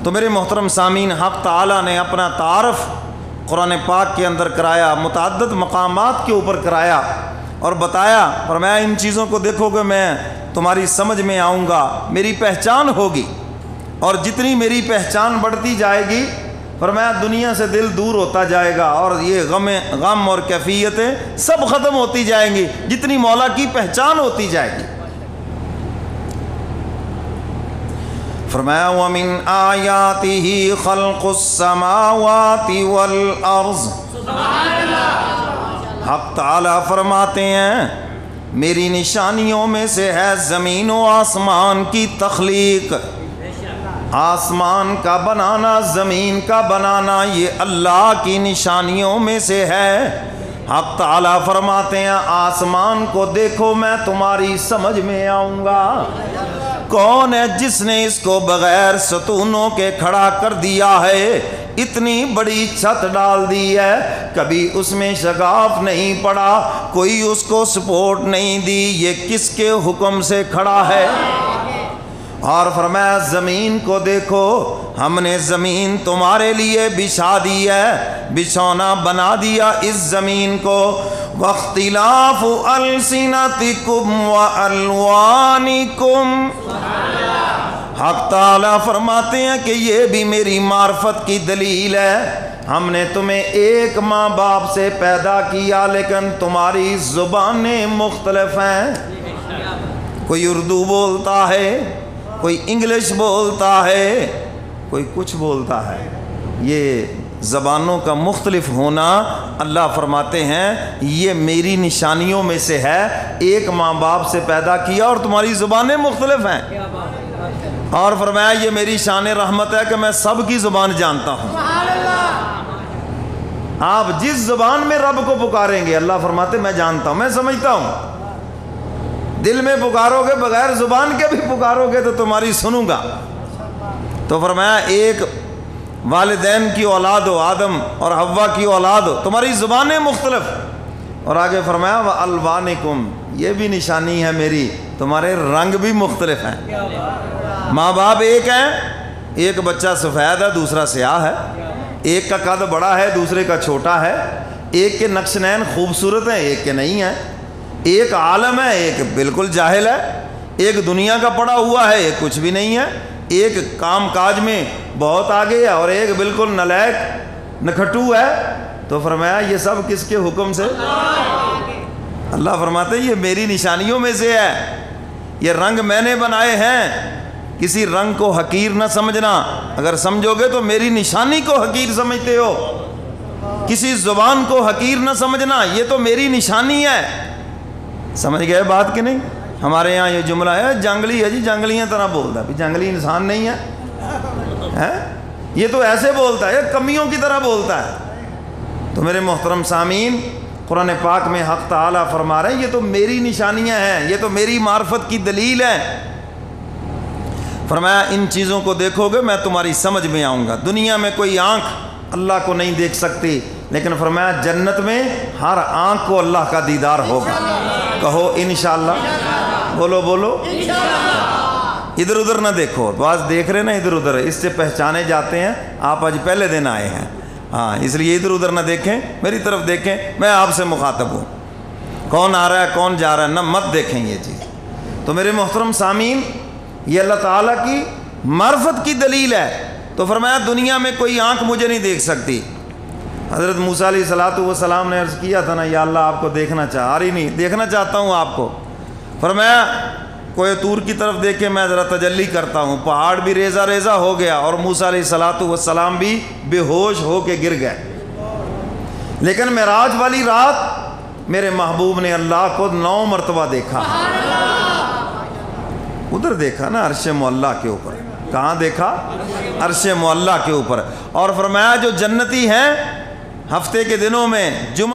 تو میرے محترم سامعین، حق تعالیٰ نے اپنا تعارف قرآن پاک کے اندر کرایا، متعدد مقامات کے اوپر کرایا اور بتایا، فرمایا ان چیزوں کو دیکھو گے میں تمہاری سمجھ میں آؤں گا، میری پہچان ہوگی، اور جتنی میری پہچان بڑھتی جائے گی فرمایا دنیا سے دل دور ہوتا جائے گا، اور یہ غم اور کیفیتیں سب ختم ہوتی جائیں گی جتنی مولا کی پہچان ہوتی جائے گی۔ فرمایا وَمِنْ آیَاتِهِ خَلْقُ السَّمَاوَاتِ وَالْأَرْضِ، حق تعالیٰ فرماتے ہیں میری نشانیوں میں سے ہے زمین و آسمان کی تخلیق، آسمان کا بنانا، زمین کا بنانا، یہ اللہ کی نشانیوں میں سے ہے۔ حق تعالیٰ فرماتے ہیں آسمان کو دیکھو میں تمہاری سمجھ میں آؤں گا۔ کون ہے جس نے اس کو بغیر ستونوں کے کھڑا کر دیا ہے، اتنی بڑی چھت ڈال دی ہے، کبھی اس میں شگاف نہیں پڑا، کوئی اس کو سپورٹ نہیں دی، یہ کس کے حکم سے کھڑا ہے؟ اور فرمایا زمین کو دیکھو، ہم نے زمین تمہارے لیے بچھا دی ہے، بچھونا بنا دیا اس زمین کو۔ واختلاف السنتکم والوانکم، حق تعالیٰ فرماتے ہیں کہ یہ بھی میری معرفت کی دلیل ہے، ہم نے تمہیں ایک ماں باپ سے پیدا کیا لیکن تمہاری زبانیں مختلف ہیں، کوئی اردو بولتا ہے، کوئی انگلش بولتا ہے، کوئی کچھ بولتا ہے، یہ زبانوں کا مختلف ہونا اللہ فرماتے ہیں یہ میری نشانیوں میں سے ہے، ایک ماں باپ سے پیدا کیا اور تمہاری زبانیں مختلف ہیں، اور فرمایا یہ میری شان رحمت ہے کہ میں سب کی زبان جانتا ہوں، آپ جس زبان میں رب کو پکاریں گے اللہ فرماتے میں جانتا ہوں، میں سمجھتا ہوں، دل میں پکارو گے بغیر زبان کے بھی پکارو گے تو تمہاری سنوں گا۔ تو فرمایا ایک والدین کی اولاد ہو، آدم اور حوا کی اولاد ہو، تمہاری زبانیں مختلف، اور آگے فرمایا وَأَلْوَانِكُمْ، یہ بھی نشانی ہے میری، تمہارے رنگ بھی مختلف ہیں، ماں باپ ایک ہیں، ایک بچہ سفید ہے دوسرا سیاہ ہے، ایک کا قد بڑا ہے دوسرے کا چھوٹا ہے، ایک کے نقش نین خوبصورت ہیں ایک کے نہیں ہیں، ایک عالم ہے ایک بالکل جاہل ہے، ایک دنیا کا پڑا ہوا ہے ایک کچھ بھی نہیں ہے، ایک کام کاج میں بہت آگے ہے اور ایک بالکل نالائق نکھٹو ہے۔ تو فرمایا یہ سب کس کے حکم سے؟ اللہ فرماتے ہیں یہ میری نشانیوں میں سے ہے، یہ رنگ میں نے بنائے ہیں، کسی رنگ کو حقیر نہ سمجھنا، اگر سمجھو گے تو میری نشانی کو حقیر سمجھتے ہو، کسی زبان کو حقیر نہ سمجھنا، یہ تو میری نشانی ہے۔ سمجھ گئے بات کہ نہیں؟ ہمارے یہاں یہ جملہ ہے جنگلی ہے جی، جنگلیاں طرح بولتا ہے، جنگلی انسان نہیں ہے، یہ تو ایسے بولتا ہے کمیوں کی طرح بولتا ہے۔ تو میرے محترم سامعین، قرآن پاک میں حق تعالیٰ فرما رہے ہیں یہ تو میری نشانیاں ہیں، یہ تو میری معرفت کی دلیل ہے۔ فرمایا ان چیزوں کو دیکھو گے میں تمہاری سمجھ میں آؤں گا۔ دنیا میں کوئی آنکھ اللہ کو نہیں دیکھ سکتی، لیکن فرمایا جنت میں ہر آنکھ کو اللہ کا دیدار ہوگا۔ کہو انشاءاللہ، بولو بولو، ادھر ادھر نہ دیکھو، بعض دیکھ رہے نا ادھر ادھر، اس سے پہچانے جاتے ہیں آپ آج پہلے دن آئے ہیں، ہاں اس لیے ادھر ادھر نہ دیکھیں، میری طرف دیکھیں، میں آپ سے مخاطب ہوں، کون آ رہا ہے کون جا رہا ہے نہ مت دیکھیں یہ چیز۔ تو میرے محترم سامعین یہ اللہ تعالیٰ کی معرفت کی دلیل ہے۔ تو فرمایا دنیا میں کوئی آنکھ مجھے نہیں دیکھ سکتی۔ حضرت موسیٰ علیہ السلام نے عرض کیا تھا نا یا اللہ آپ کو دیکھنا آ رہی نہیں، دیکھنا چاہتا ہوں آپ کو۔ فرمایا کوہ طور کی طرف دیکھے میں ذرا تجلی کرتا ہوں، پہاڑ بھی ریزہ ریزہ ہو گیا اور موسیٰ علیہ السلام بھی بے ہوش ہو کے گر گئے، لیکن معراج والی رات میرے محبوب نے اللہ کو 9 مرتبہ دیکھا۔ ادھر دیکھا نا عرش معلیٰ کے اوپر، کہاں دیکھا؟ عرش معلیٰ کے اوپر۔ اور فرمایا جو جنتی ہیں ہفتے کے دنوں میں جمعہ